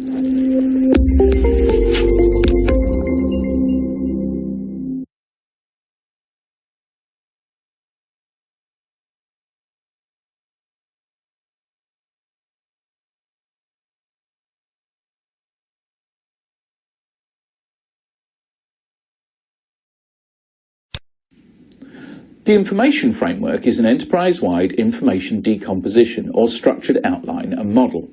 The information framework is an enterprise-wide information decomposition or structured outline and model.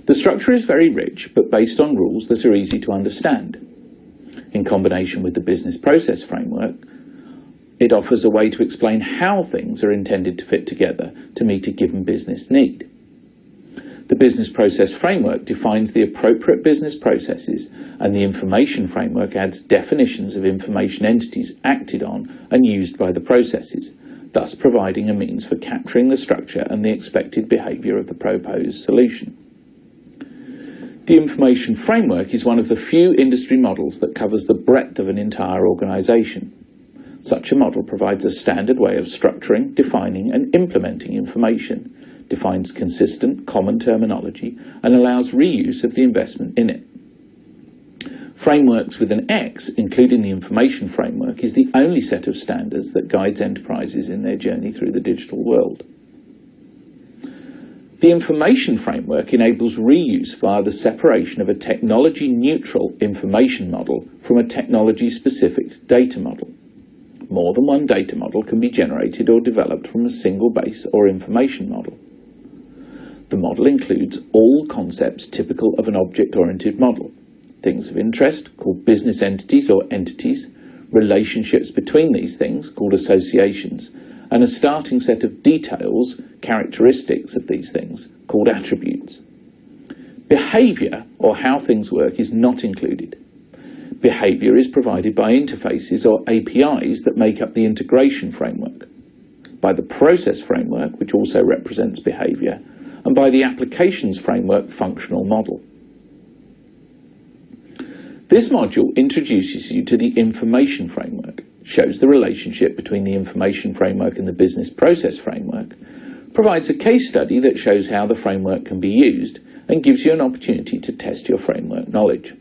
The structure is very rich, but based on rules that are easy to understand. In combination with the business process framework, it offers a way to explain how things are intended to fit together to meet a given business need. The business process framework defines the appropriate business processes, and the information framework adds definitions of information entities acted on and used by the processes, thus providing a means for capturing the structure and the expected behaviour of the proposed solution. The information framework is one of the few industry models that covers the breadth of an entire organisation. Such a model provides a standard way of structuring, defining and implementing information, defines consistent, common terminology, and allows reuse of the investment in it. Frameworks with an X, including the information framework, is the only set of standards that guides enterprises in their journey through the digital world. The information framework enables reuse via the separation of a technology-neutral information model from a technology-specific data model. More than one data model can be generated or developed from a single base or information model. The model includes all concepts typical of an object-oriented model: things of interest, called business entities or entities, relationships between these things, called associations, and a starting set of details, characteristics of these things, called attributes. Behaviour, or how things work, is not included. Behaviour is provided by interfaces or APIs that make up the integration framework, by the process framework, which also represents behaviour, and by the applications framework functional model. This module introduces you to the information framework, shows the relationship between the information framework and the business process framework, provides a case study that shows how the framework can be used, and gives you an opportunity to test your framework knowledge.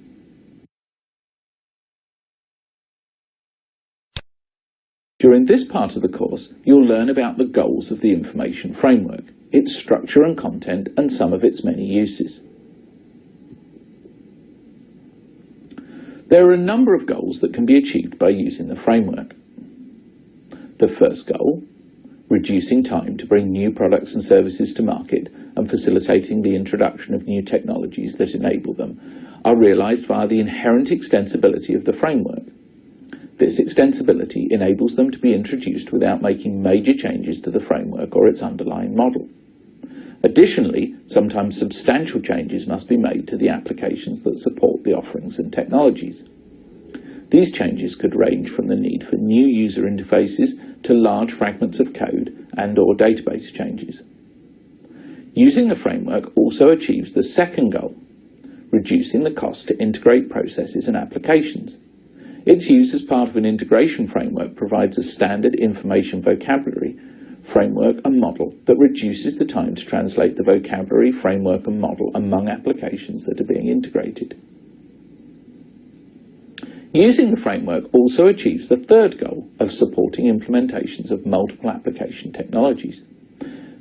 During this part of the course, you'll learn about the goals of the information framework, its structure and content, and some of its many uses. There are a number of goals that can be achieved by using the framework. The first goal, reducing time to bring new products and services to market and facilitating the introduction of new technologies that enable them, are realised via the inherent extensibility of the framework. This extensibility enables them to be introduced without making major changes to the framework or its underlying model. Additionally, sometimes substantial changes must be made to the applications that support the offerings and technologies. These changes could range from the need for new user interfaces to large fragments of code and/or database changes. Using the framework also achieves the second goal, reducing the cost to integrate processes and applications. Its use as part of an integration framework provides a standard information vocabulary, framework and model that reduces the time to translate the vocabulary, framework and model among applications that are being integrated. Using the framework also achieves the third goal of supporting implementations of multiple application technologies.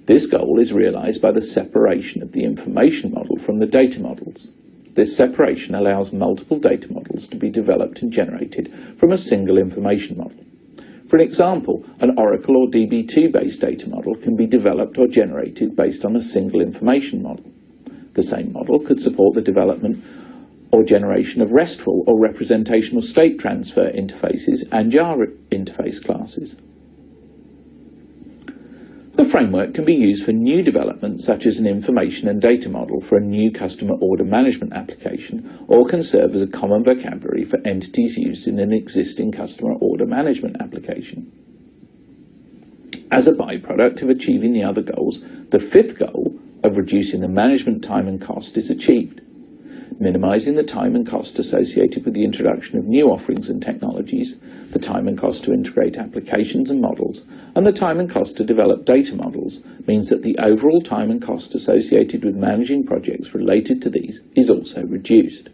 This goal is realised by the separation of the information model from the data models. This separation allows multiple data models to be developed and generated from a single information model. For an example, an Oracle or DB2-based data model can be developed or generated based on a single information model. The same model could support the development or generation of RESTful or representational state transfer interfaces and Java interface classes. The framework can be used for new developments such as an information and data model for a new customer order management application, or can serve as a common vocabulary for entities used in an existing customer order management application. As a byproduct of achieving the other goals, the fifth goal of reducing the management time and cost is achieved. minimising the time and cost associated with the introduction of new offerings and technologies, the time and cost to integrate applications and models, and the time and cost to develop data models means that the overall time and cost associated with managing projects related to these is also reduced.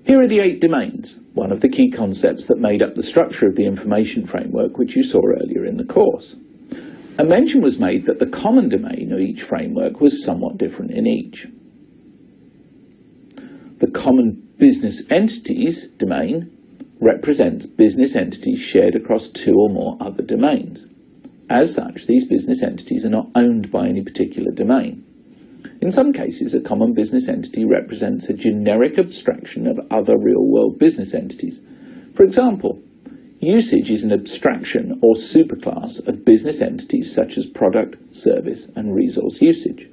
Here are the 8 domains, one of the key concepts that made up the structure of the information framework which you saw earlier in the course. A mention was made that the common domain of each framework was somewhat different in each. The common business entities domain represents business entities shared across 2 or more other domains. As such, these business entities are not owned by any particular domain. In some cases, a common business entity represents a generic abstraction of other real-world business entities. For example, usage is an abstraction or superclass of business entities such as product, service, and resource usage.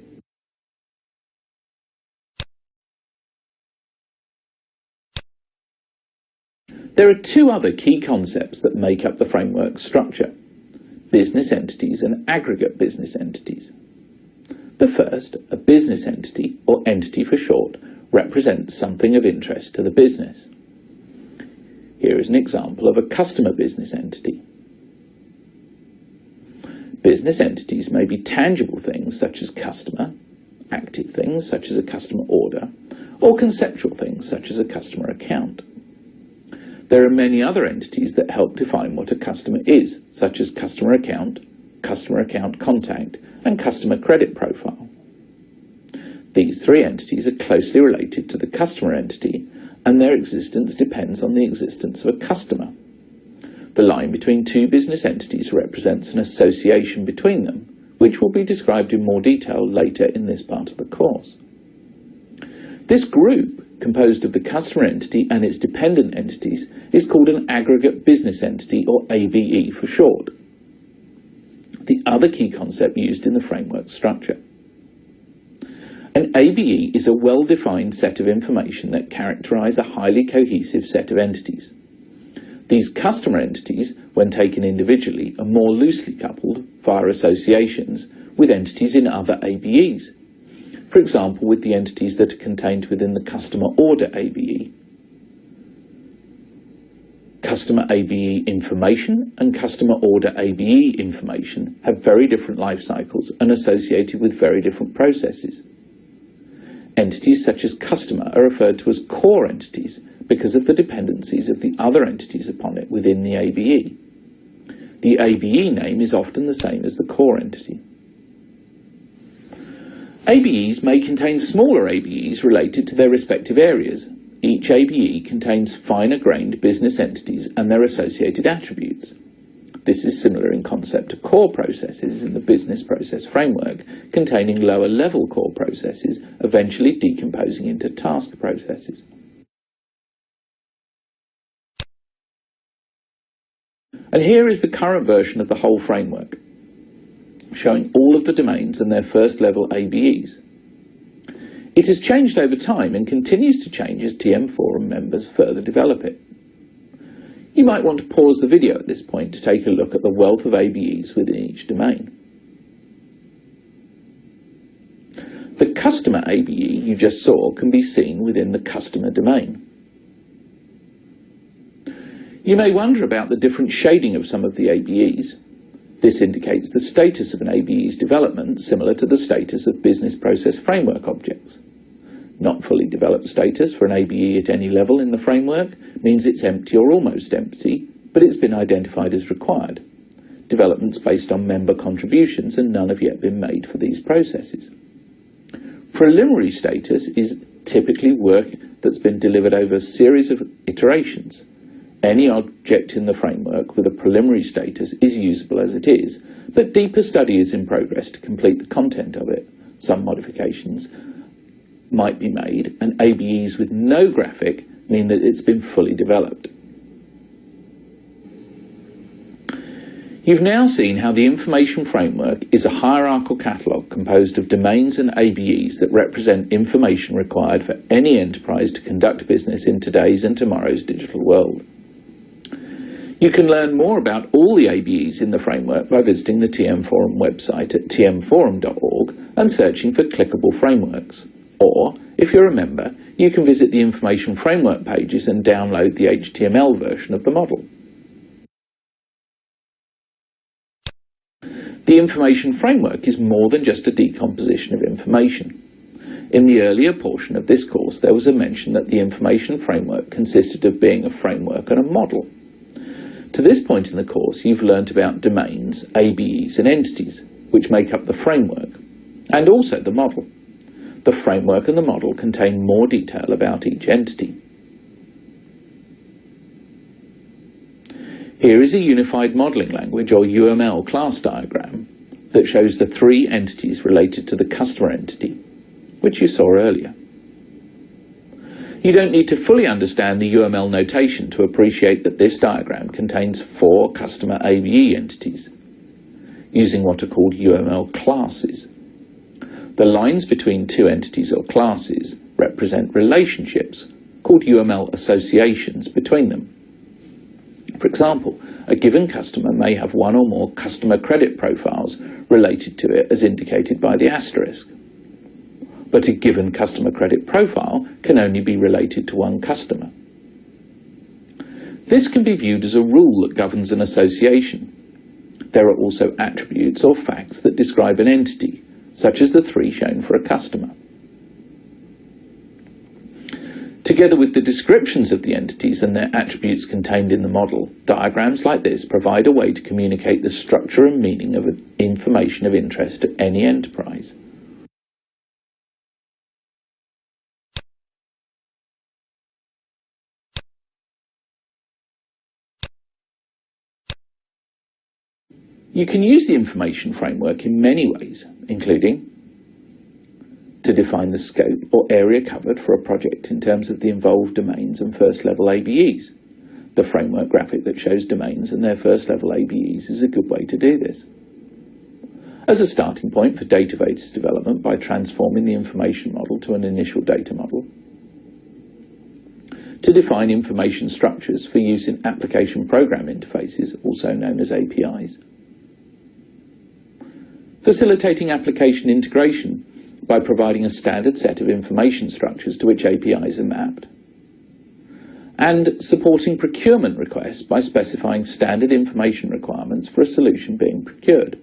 There are 2 other key concepts that make up the framework structure: business entities and aggregate business entities. The first, a business entity, or entity for short, represents something of interest to the business. Here is an example of a customer business entity. Business entities may be tangible things such as customer, active things such as a customer order, or conceptual things such as a customer account. There are many other entities that help define what a customer is, such as customer account contact, and customer credit profile. These 3 entities are closely related to the customer entity, and their existence depends on the existence of a customer. The line between 2 business entities represents an association between them, which will be described in more detail later in this part of the course. This group, composed of the customer entity and its dependent entities, is called an aggregate business entity, or ABE for short. The other key concept used in the framework structure. An ABE is a well-defined set of information that characterise a highly cohesive set of entities. These customer entities, when taken individually, are more loosely coupled, via associations, with entities in other ABEs. For example, with the entities that are contained within the customer order ABE. Customer ABE information and customer order ABE information have very different life cycles and associated with very different processes. Entities such as customer are referred to as core entities because of the dependencies of the other entities upon it within the ABE. The ABE name is often the same as the core entity. ABEs may contain smaller ABEs related to their respective areas. Each ABE contains finer-grained business entities and their associated attributes. This is similar in concept to core processes in the business process framework, containing lower-level core processes, eventually decomposing into task processes. And here is the current version of the whole framework, showing all of the domains and their first-level ABEs. It has changed over time and continues to change as TM Forum members further develop it. You might want to pause the video at this point to take a look at the wealth of ABEs within each domain. The customer ABE you just saw can be seen within the customer domain. You may wonder about the different shading of some of the ABEs. This indicates the status of an ABE's development, similar to the status of business process framework objects. Not fully developed status for an ABE at any level in the framework means it's empty or almost empty, but it's been identified as required. Developments based on member contributions, and none have yet been made for these processes. Preliminary status is typically work that's been delivered over a series of iterations. Any object in the framework with a preliminary status is usable as it is, but deeper study is in progress to complete the content of it. Some modifications might be made, and ABEs with no graphic mean that it's been fully developed. You've now seen how the information framework is a hierarchical catalogue composed of domains and ABEs that represent information required for any enterprise to conduct business in today's and tomorrow's digital world. You can learn more about all the ABEs in the framework by visiting the TM Forum website at tmforum.org and searching for clickable frameworks. Or, if you're a member, you can visit the Information Framework pages and download the HTML version of the model. The Information Framework is more than just a decomposition of information. In the earlier portion of this course, there was a mention that the Information Framework consisted of being a framework and a model. To this point in the course, you've learnt about domains, ABEs and entities, which make up the framework, and also the model. The framework and the model contain more detail about each entity. Here is a Unified Modelling Language, or UML, class diagram that shows the three entities related to the customer entity, which you saw earlier. You don't need to fully understand the UML notation to appreciate that this diagram contains 4 customer ABE entities, using what are called UML classes. The lines between two entities or classes represent relationships, called UML associations, between them. For example, a given customer may have one or more customer credit profiles related to it as indicated by the asterisk. But a given customer credit profile can only be related to one customer. This can be viewed as a rule that governs an association. There are also attributes or facts that describe an entity, such as the 3 shown for a customer. Together with the descriptions of the entities and their attributes contained in the model, diagrams like this provide a way to communicate the structure and meaning of information of interest to any enterprise. You can use the information framework in many ways, including to define the scope or area covered for a project in terms of the involved domains and first-level ABEs. The framework graphic that shows domains and their first-level ABEs is a good way to do this. As a starting point for database development by transforming the information model to an initial data model. To define information structures for use in application program interfaces, also known as APIs. Facilitating application integration by providing a standard set of information structures to which APIs are mapped. And supporting procurement requests by specifying standard information requirements for a solution being procured.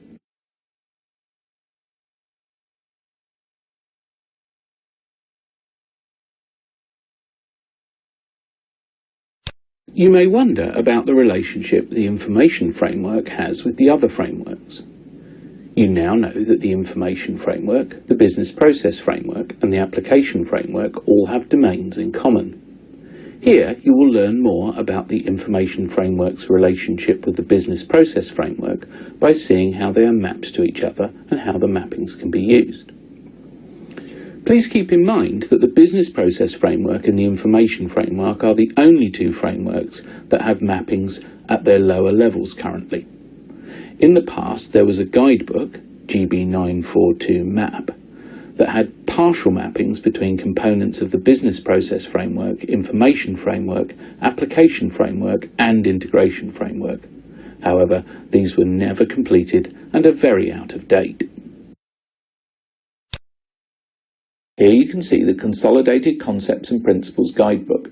You may wonder about the relationship the information framework has with the other frameworks. You now know that the information framework, the business process framework, and the application framework all have domains in common. Here you will learn more about the information framework's relationship with the business process framework by seeing how they are mapped to each other and how the mappings can be used. Please keep in mind that the business process framework and the information framework are the only 2 frameworks that have mappings at their lower levels currently. In the past, there was a guidebook, GB942 Map, that had partial mappings between components of the business process framework, information framework, application framework, and integration framework. However, these were never completed and are very out of date. Here you can see the Consolidated Concepts and Principles Guidebook.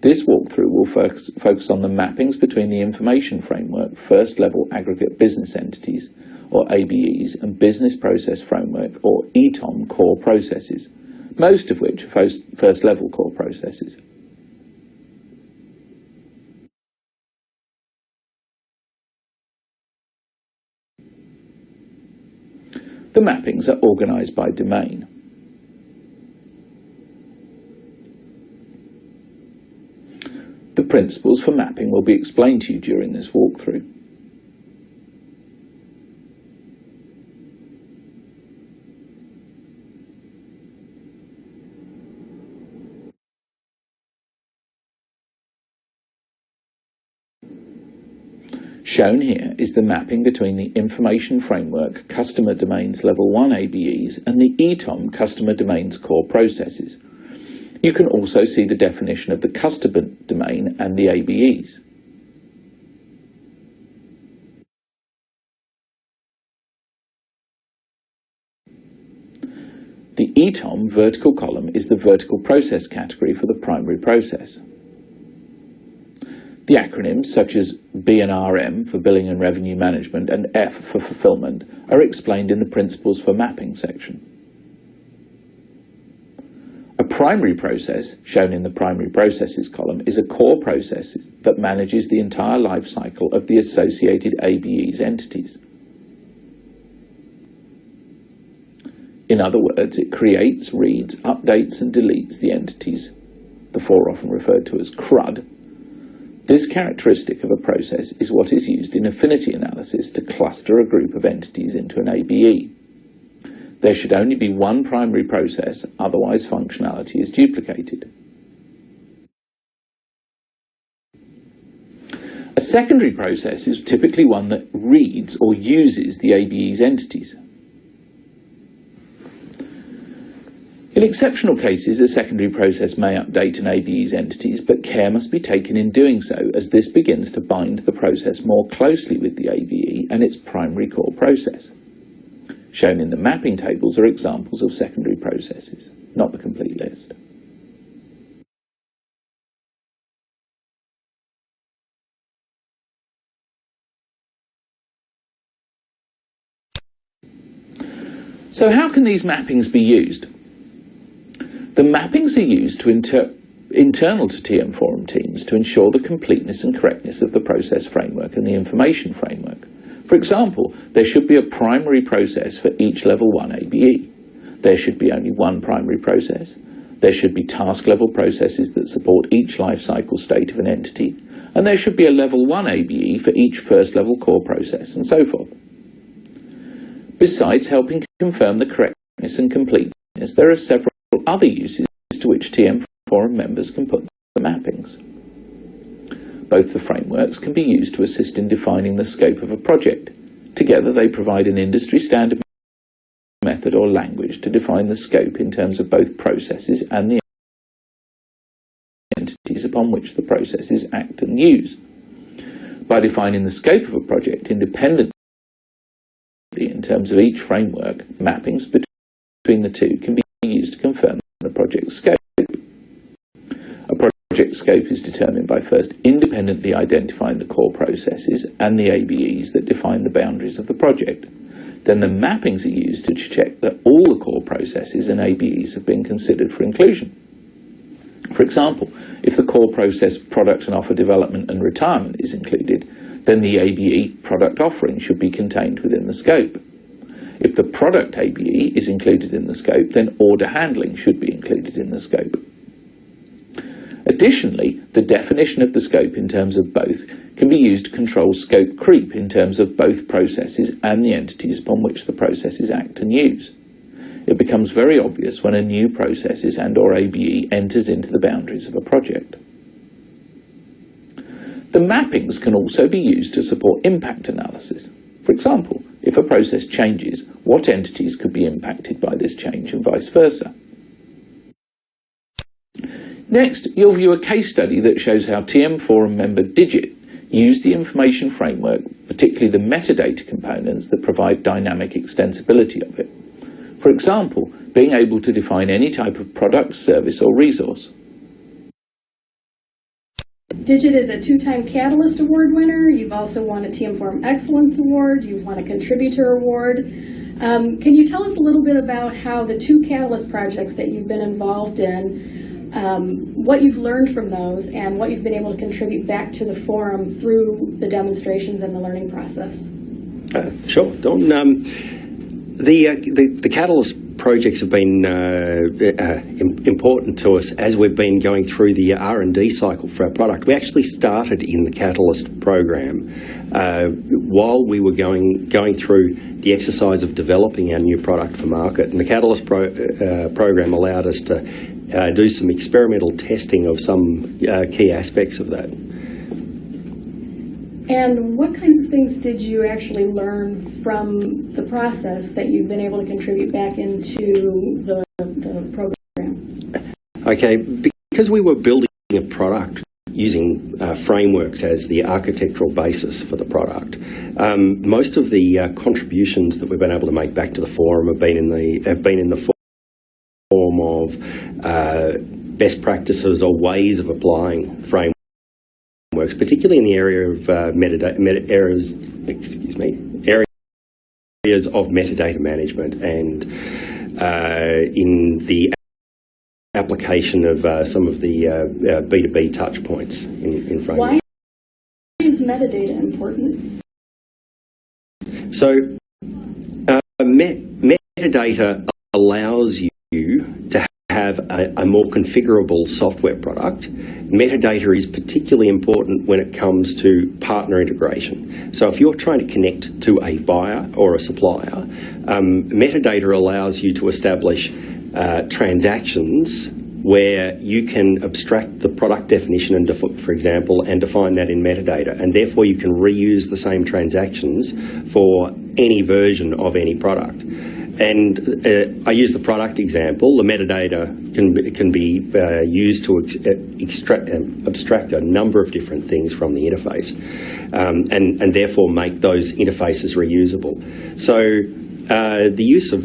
This walkthrough will focus on the mappings between the information framework, first-level aggregate business entities, or ABEs, and business process framework, or ETOM, core processes, most of which are first-level core processes. The mappings are organized by domain. The principles for mapping will be explained to you during this walkthrough. Shown here is the mapping between the Information Framework Customer Domains Level 1 ABEs and the ETOM Customer Domains Core Processes. You can also see the definition of the customer domain and the ABEs. The ETOM vertical column is the vertical process category for the primary process. The acronyms such as B and RM for Billing and Revenue Management and F for Fulfillment are explained in the Principles for Mapping section. A primary process, shown in the Primary Processes column, is a core process that manages the entire life cycle of the associated ABE's entities. In other words, it creates, reads, updates and deletes the entities, the four often referred to as CRUD. This characteristic of a process is what is used in affinity analysis to cluster a group of entities into an ABE. There should only be one primary process, otherwise functionality is duplicated. A secondary process is typically one that reads or uses the ABE's entities. In exceptional cases, a secondary process may update an ABE's entities, but care must be taken in doing so, as this begins to bind the process more closely with the ABE and its primary core process. Shown in the mapping tables are examples of secondary processes, not the complete list. So how can these mappings be used? The mappings are used to internal to TM Forum teams to ensure the completeness and correctness of the process framework and the information framework. For example, there should be a primary process for each level 1 ABE. There should be only one primary process. There should be task-level processes that support each life cycle state of an entity. And there should be a level 1 ABE for each first-level core process, and so forth. Besides helping confirm the correctness and completeness, there are several other uses to which TM Forum members can put the mappings. Both the frameworks can be used to assist in defining the scope of a project. Together they provide an industry standard method or language to define the scope in terms of both processes and the entities upon which the processes act and use. By defining the scope of a project independently in terms of each framework, mappings between the two can be used to confirm the project scope. A project scope is determined by first independently identifying the core processes and the ABEs that define the boundaries of the project. Then the mappings are used to check that all the core processes and ABEs have been considered for inclusion. For example, if the core process product and offer development and retirement is included, then the ABE product offering should be contained within the scope. If the product ABE is included in the scope, then order handling should be included in the scope. Additionally, the definition of the scope in terms of both can be used to control scope creep in terms of both processes and the entities upon which the processes act and use. It becomes very obvious when a new processes and/or ABE enters into the boundaries of a project. The mappings can also be used to support impact analysis. For example, if a process changes, what entities could be impacted by this change and vice versa? Next, you'll view a case study that shows how TM Forum member Digit used the information framework, particularly the metadata components that provide dynamic extensibility of it. For example, being able to define any type of product, service or resource. Digit is a 2-time Catalyst Award winner. You've also won a TM Forum Excellence Award. You've won a Contributor Award. Can you tell us a little bit about how the 2 Catalyst projects that you've been involved in, what you've learned from those, and what you've been able to contribute back to the forum through the demonstrations and the learning process? Sure, Dawn. The Catalyst projects have been important to us as we've been going through the R&D cycle for our product. We actually started in the Catalyst program while we were going through the exercise of developing our new product for market. And the Catalyst program allowed us to do some experimental testing of some key aspects of that. And what kinds of things did you actually learn from the process that you've been able to contribute back into the program? Okay, because we were building a product using frameworks as the architectural basis for the product, most of the contributions that we've been able to make back to the forum have been in the form of best practices or ways of applying frameworks, particularly in the area of areas of metadata management and in the application of some of the B2B touch points in framework. Why is metadata important? So metadata allows you to have a more configurable software product. Metadata is particularly important when it comes to partner integration. So if you're trying to connect to a buyer or a supplier, metadata allows you to establish transactions where you can abstract the product definition, and for example, and define that in metadata, and therefore you can reuse the same transactions for any version of any product. And I use the product example. The metadata can be used to abstract a number of different things from the interface, and therefore make those interfaces reusable. So the use of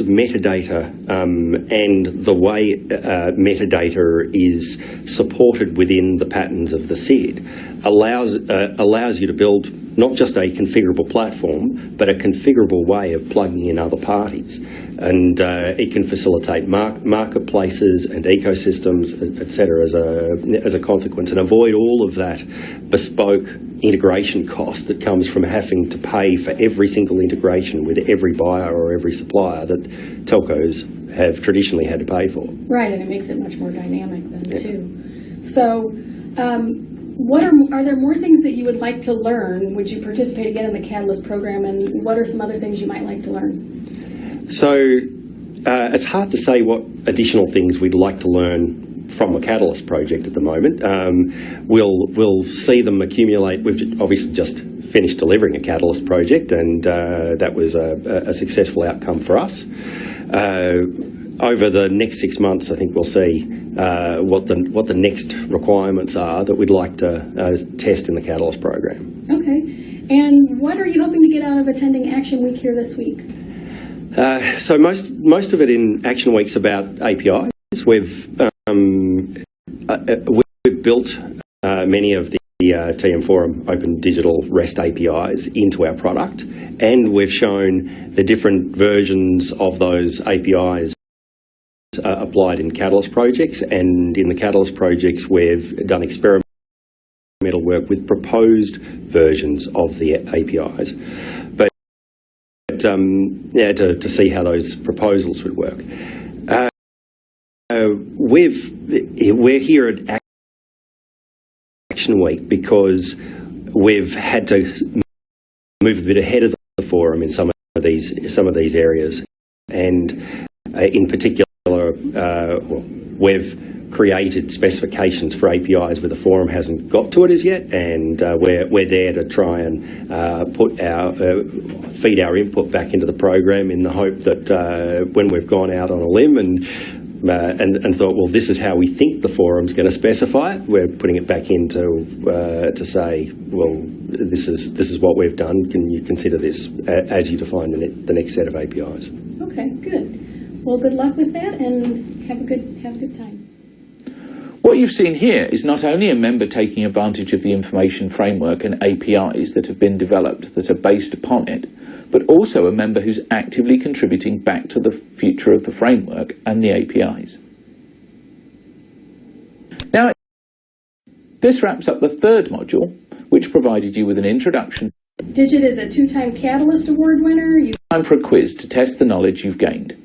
metadata and the way metadata is supported within the patterns of the SID allows you to build not just a configurable platform, but a configurable way of plugging in other parties. And it can facilitate marketplaces and ecosystems, etc., as a consequence, and avoid all of that bespoke integration cost that comes from having to pay for every single integration with every buyer or every supplier that telcos have traditionally had to pay for. Right, and it makes it much more dynamic then, too. So, are there more things that you would like to learn? Would you participate again in the Catalyst program, and what are some other things you might like to learn? So it's hard to say what additional things we'd like to learn from the Catalyst project at the moment. We'll see them accumulate. We've obviously just finished delivering a Catalyst project, and that was a successful outcome for us. Over the next 6 months, I think we'll see what the next requirements are that we'd like to test in the Catalyst program. Okay. And what are you hoping to get out of attending Action Week here this week? So most of it in Action Week's about APIs. We've built many of the TM Forum Open Digital REST APIs into our product, and we've shown the different versions of those APIs applied in Catalyst projects, and in the Catalyst projects we've done experimental work with proposed versions of the APIs, but to see how those proposals would work. We're here at Action Week because we've had to move a bit ahead of the forum in some of these areas, and in particular, we've created specifications for APIs where the forum hasn't got to it as yet, and we're there to try and feed our input back into the program in the hope that when we've gone out on a limb and thought, well, this is how we think the forum's going to specify it, we're putting it back in to say, well, this is what we've done. Can you consider this as you define the next set of APIs? Okay, good. Well, good luck with that, and have a good time. What you've seen here is not only a member taking advantage of the information framework and APIs that have been developed that are based upon it, but also a member who's actively contributing back to the future of the framework and the APIs. Now, this wraps up the third module, which provided you with an introduction. Digit is a 2-time Catalyst Award winner. Time for a quiz to test the knowledge you've gained.